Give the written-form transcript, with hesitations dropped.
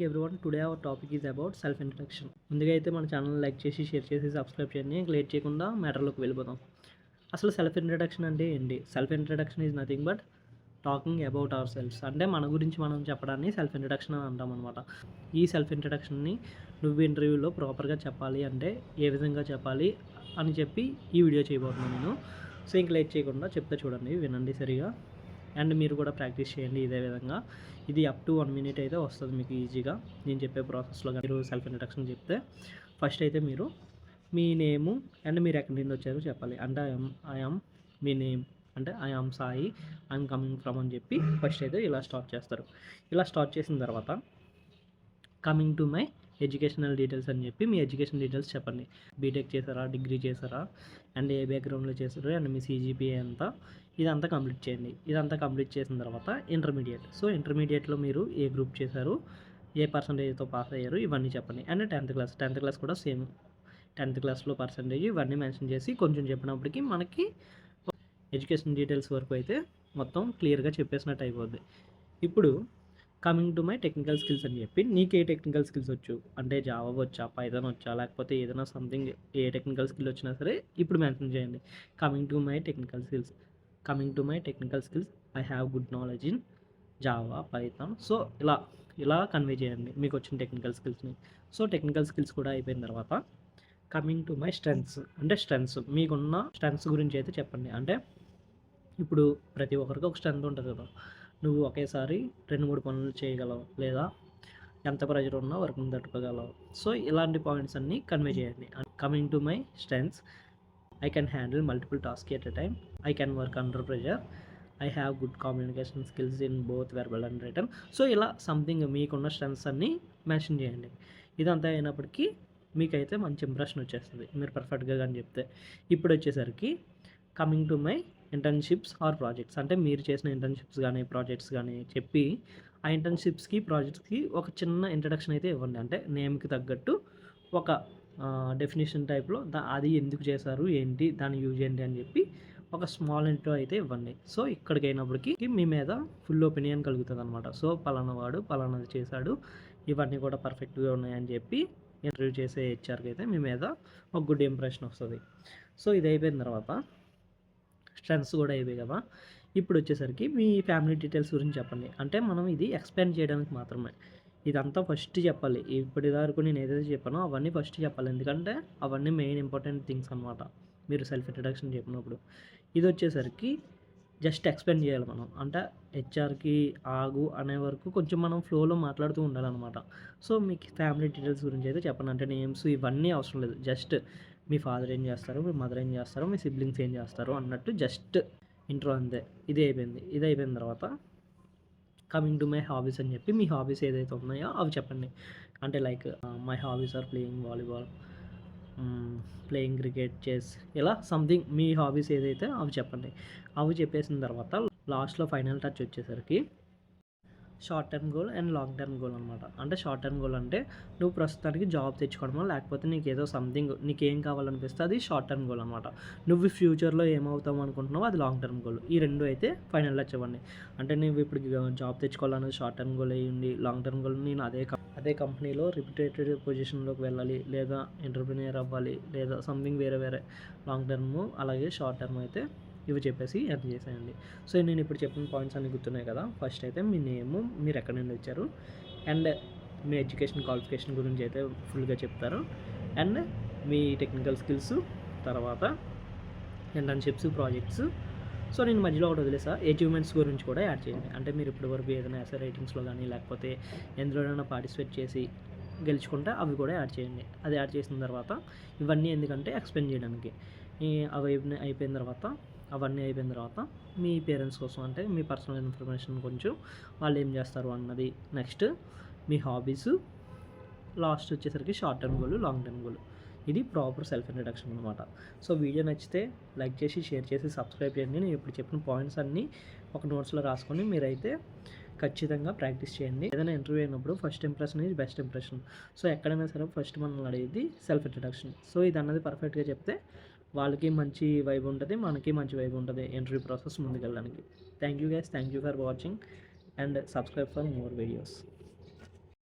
Morning everyone. Today our topic is about self introduction. ముందుగా అయితే మన ఛానల్ లైక్ చేసి, షేర్ చేసి, సబ్స్క్రైబ్ చేయండి. లేట్ చేయకుండా మ్యాటర్లోకి వెళ్ళిపోదాం. అసలు సెల్ఫ్ ఇంట్రడక్షన్ అంటే ఏంటి? Self introduction is nothing but talking about our selfs. అంటే మన గురించి మనం చెప్పడాన్ని సెల్ఫ్ ఇంట్రడక్షన్ అని అంటాం అనమాట. ఈ సెల్ఫ్ ఇంట్రడక్షన్ని నువ్వు ఇంటర్వ్యూలో ప్రాపర్గా చెప్పాలి అంటే ఏ విధంగా చెప్పాలి అని చెప్పి ఈ వీడియో చేయబోతున్నాను నేను. సో ఇంక లేట్ చేయకుండా చెప్తే చూడండి, వినండి సరిగా. అండ్ మీరు కూడా ప్రాక్టీస్ చేయండి ఇదే విధంగా. ఇది అప్ టు 1 minute అయితే వస్తుంది మీకు ఈజీగా. నేను చెప్పే ప్రాసెస్లో మీరు సెల్ఫ్ ఇంట్రడక్షన్ చెప్తే ఫస్ట్ అయితే మీరు మీ నేము అండ్ మీరు ఎక్కడి నుండి వచ్చారో చెప్పాలి. అంటే ఐఎమ్ మీ నేమ్ అంటే I'm Sai, I'm coming from అని చెప్పి ఫస్ట్ అయితే ఇలా స్టార్ట్ చేస్తారు. ఇలా స్టార్ట్ చేసిన తర్వాత coming to my educational details అని చెప్పి మీ ఎడ్యుకేషన్ డీటెయిల్స్ చెప్పండి. బీటెక్ చేశారా, డిగ్రీ చేశారా, అండ్ ఏ బ్యాక్గ్రౌండ్లో చేశారు, అండ్ మీ సిజిపిఏ ఎంత, ఇదంతా కంప్లీట్ చేయండి. ఇదంతా కంప్లీట్ చేసిన తర్వాత ఇంటర్మీడియట్. సో ఇంటర్మీడియట్లో మీరు ఏ గ్రూప్ చేశారు, ఏ పర్సంటేజ్తో పాస్ అయ్యారు, ఇవన్నీ చెప్పండి. అండ్ 10th క్లాస్ కూడా సేమ్. 10th క్లాస్లో పర్సంటేజ్ ఇవన్నీ మెన్షన్ చేసి కొంచెం చెప్పినప్పటికీ మనకి ఎడ్యుకేషన్ డీటెయిల్స్ వరకు అయితే మొత్తం క్లియర్గా చెప్పేసినట్టు అయిపోద్ది. ఇప్పుడు coming to my technical skills అని చెప్పి నీకు ఏ టెక్నికల్ స్కిల్స్ వచ్చు అంటే జావా వచ్చా, పైథాన్ వచ్చా, లేకపోతే ఏదైనా సంథింగ్ ఏ టెక్నికల్ స్కిల్ వచ్చినా సరే ఇప్పుడు మెన్షన్ చేయండి. Coming to my technical skills I have good knowledge in Java, Python. So ఇలా కన్వే చేయండి మీకు వచ్చిన టెక్నికల్ స్కిల్స్ని. సో టెక్నికల్ స్కిల్స్ కూడా అయిపోయిన తర్వాత కమింగ్ టు మై స్ట్రెంగ్స్ మీకున్న స్ట్రెంగ్స్ గురించి అయితే చెప్పండి. అంటే ఇప్పుడు ప్రతి ఒక్కరికి ఒక స్ట్రెంత్ ఉంటుంది కదా. నువ్వు ఒకేసారి 2-3 పనులు చేయగలవు, లేదా ఎంత ప్రెజర్ ఉన్నా వర్క్ని తట్టుకోగలవు. సో ఇలాంటి పాయింట్స్ అన్నీ కన్వే చేయండి. Coming to my strengths, I can handle multiple task at a time, I can work under pressure, I have good communication skills in both verbal and written. So ఇలా something మీకున్న strengths అన్నీ mention చేయండి. ఇదంతా అయినప్పటికీ మీకైతే మంచి impression వచ్చేస్తుంది మీరు పర్ఫెక్ట్గా కానీ చెప్తే. ఇప్పుడు వచ్చేసరికి coming to my internships or projects. అంటే మీరు చేసిన ఇంటర్న్షిప్స్ కానీ ప్రాజెక్ట్స్ కానీ చెప్పి ఆ ఇంటర్న్షిప్స్కి ప్రాజెక్ట్స్కి ఒక చిన్న ఇంట్రడక్షన్ అయితే ఇవ్వండి. అంటే నేమ్కి తగ్గట్టు ఒక డెఫినేషన్ టైప్లో అది ఎందుకు చేశారు, ఏంటి, దాన్ని యూజ్ ఏంటి అని చెప్పి ఒక స్మాల్ ఇంట్రో అయితే ఇవ్వండి. సో ఇక్కడికి అయినప్పటికీ మీ మీద ఫుల్ ఒపీనియన్ కలుగుతుంది అనమాట. సో పలానా వాడు పలానాది చేశాడు, ఇవన్నీ కూడా పర్ఫెక్ట్గా ఉన్నాయని చెప్పి ఇంటర్వ్యూ చేసే హెచ్ఆర్కి అయితే మీ మీద ఒక గుడ్ ఇంప్రెషన్ వస్తుంది. సో ఇది అయిపోయిన తర్వాత స్ట్రెంగ్స్ కూడా అయిపోయి కదా. ఇప్పుడు వచ్చేసరికి మీ ఫ్యామిలీ డీటెయిల్స్ గురించి చెప్పండి. అంటే మనం ఇది ఎక్స్ప్లెయిన్ చేయడానికి మాత్రమే, ఇదంతా ఫస్ట్ చెప్పాలి. ఇప్పటివరకు నేను ఏదైతే చెప్పానో అవన్నీ ఫస్ట్ చెప్పాలి, ఎందుకంటే అవన్నీ మెయిన్ ఇంపార్టెంట్ థింగ్స్ అనమాట మీరు సెల్ఫ్ ఇంట్రడక్షన్ చెప్పినప్పుడు. ఇది వచ్చేసరికి జస్ట్ ఎక్స్ప్లెయిన్ చేయాలి మనం. అంటే హెచ్ఆర్కి ఆగు అనే వరకు కొంచెం మనం ఫ్లోలో మాట్లాడుతూ ఉండాలన్నమాట. సో మీకు ఫ్యామిలీ డీటెయిల్స్ గురించి అయితే చెప్పండి. అంటే నేమ్స్ ఇవన్నీ అవసరం లేదు. జస్ట్ మీ ఫాదర్ ఏం చేస్తారు, మీ మదర్ ఏం చేస్తారు, మీ సిబ్లింగ్స్ ఏం చేస్తారు అన్నట్టు జస్ట్ ఇంట్రో అంతే. ఇది అయిపోయిన తర్వాత కమింగ్ టు మై హాబీస్ అని చెప్పి మీ హాబీస్ ఏదైతే ఉన్నాయో అవి చెప్పండి. అంటే like my hobbies are playing volleyball, playing cricket, chess, ఇలా సంథింగ్ మీ హాబీస్ ఏదైతే అవి చెప్పండి. అవి చెప్పేసిన తర్వాత లాస్ట్లో ఫైనల్ టచ్ వచ్చేసరికి short term goal and long term goal అనమాట. అంటే షార్ట్ టర్మ్ గోల్ అంటే నువ్వు ప్రస్తుతానికి జాబ్ తెచ్చుకోవడమో, లేకపోతే నీకు ఏదో సంథింగ్ నీకేం కావాలనిపిస్తే అది షార్ట్ టర్మ్ గోల్ అనమాట. నువ్వు ఫ్యూచర్లో ఏమవుతావు అనుకుంటున్నావో అది లాంగ్ టర్మ్ గోల్. ఈ రెండు అయితే ఫైనల్ టచ్ ఇవ్వండి. అంటే నువ్వు ఇప్పుడు జాబ్ తెచ్చుకోవాలనేది షార్ట్ టర్మ్ గోల్ అయ్యింది. లాంగ్ టర్మ్ గోల్ నేను అదే కంపెనీలో రిప్యూటెడ్ పొజిషన్లోకి వెళ్ళాలి, లేదా ఎంటర్ప్రినియర్ అవ్వాలి, లేదా సంథింగ్ వేరే లాంగ్ టర్మ్, అలాగే షార్ట్ టర్మ్ అయితే ఇవి చెప్పేసి ఎంటర్ చేసేయండి. సో నేను ఇప్పుడు చెప్పిన పాయింట్స్ అన్నీ గుర్తున్నాయి కదా. ఫస్ట్ అయితే మీ నేము, మీరు ఎక్కడి నుండి వచ్చారు, అండ్ మీ ఎడ్యుకేషన్ క్వాలిఫికేషన్ గురించి అయితే ఫుల్గా చెప్తారు, అండ్ మీ టెక్నికల్ స్కిల్స్, తర్వాత ఇంటర్న్షిప్స్, ప్రాజెక్ట్స్. సో నేను మధ్యలో ఒకటి వదిలేసా, అచీవ్మెంట్స్ గురించి కూడా యాడ్ చేయండి. అంటే మీరు ఇప్పటివరకు ఏదైనా ఎస్ఐ రైటింగ్స్లో కానీ లేకపోతే ఎందులోనైనా పార్టిసిపేట్ చేసి గెలుచుకుంటే అవి కూడా యాడ్ చేయండి. అది యాడ్ చేసిన తర్వాత ఇవన్నీ ఎందుకంటే ఎక్స్ప్లెయిన్ చేయడానికి. అవన్నీ అయిపోయిన తర్వాత మీ పేరెంట్స్ కోసం అంటే మీ పర్సనల్ ఇన్ఫర్మేషన్ కొంచెం వాళ్ళు ఏం చేస్తారు అన్నది, నెక్స్ట్ మీ హాబీస్, లాస్ట్ వచ్చేసరికి short term goal, long term goal. ఇది ప్రాపర్ సెల్ఫ్ ఇంట్రడక్షన్ అనమాట. సో వీడియో నచ్చితే లైక్ చేసి, షేర్ చేసి, సబ్స్క్రైబ్ చేయండి. నేను ఇప్పుడు చెప్పిన పాయింట్స్ అన్నీ ఒక నోట్స్లో రాసుకొని మీరైతే ఖచ్చితంగా ప్రాక్టీస్ చేయండి. ఏదైనా ఇంటర్వ్యూ అయినప్పుడు first impression is best impression. So ఎక్కడైనా సరే ఫస్ట్ మనల్ని అడిగేది సెల్ఫ్ ఇంట్రడక్షన్. సో ఇది అన్నది పర్ఫెక్ట్గా చెప్తే వాళ్ళకి మంచి వైబ్ ఉంటుంది, మనకి మంచి వైబ్ ఉంటుంది ఇంటర్వ్యూ ప్రాసెస్ ముందుకెళ్ళడానికి. Thank you guys, thank you for watching and subscribe for more videos.